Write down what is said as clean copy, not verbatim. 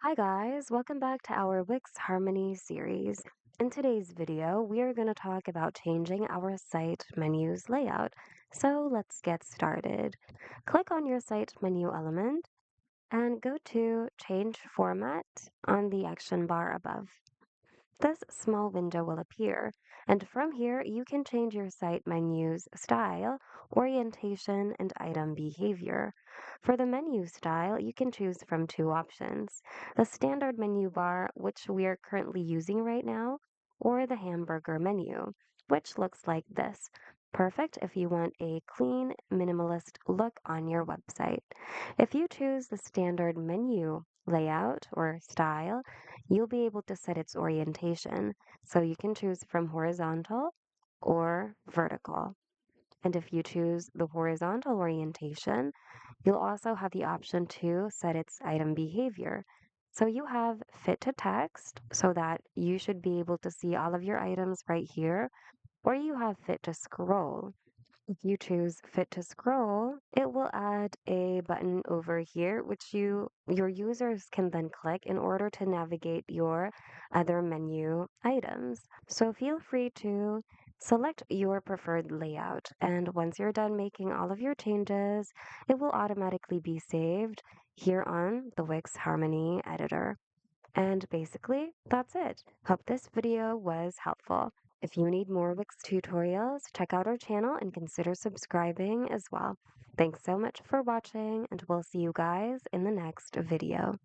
Hi guys, welcome back to our Wix Harmony series. In today's video, we are going to talk about changing our site menu's layout. So let's get started. Click on your site menu element and go to Change Format on the action bar above. This small window will appear, and from here you can change your site menu's style, orientation, and item behavior. For the menu style, you can choose from two options: the standard menu bar, which we are currently using right now, or the hamburger menu, which looks like this. Perfect if you want a clean, minimalist look on your website. If you choose the standard menu layout or style, you'll be able to set its orientation. So you can choose from horizontal or vertical. And if you choose the horizontal orientation, you'll also have the option to set its item behavior. So you have fit to text so that you should be able to see all of your items right here, or you have fit to scroll. If you choose Fit to Scroll, it will add a button over here which your users can then click in order to navigate your other menu items. So feel free to select your preferred layout, and once you're done making all of your changes, it will automatically be saved here on the Wix Harmony editor. And basically, that's it. Hope this video was helpful. If you need more Wix tutorials, check out our channel and consider subscribing as well. Thanks so much for watching, and we'll see you guys in the next video.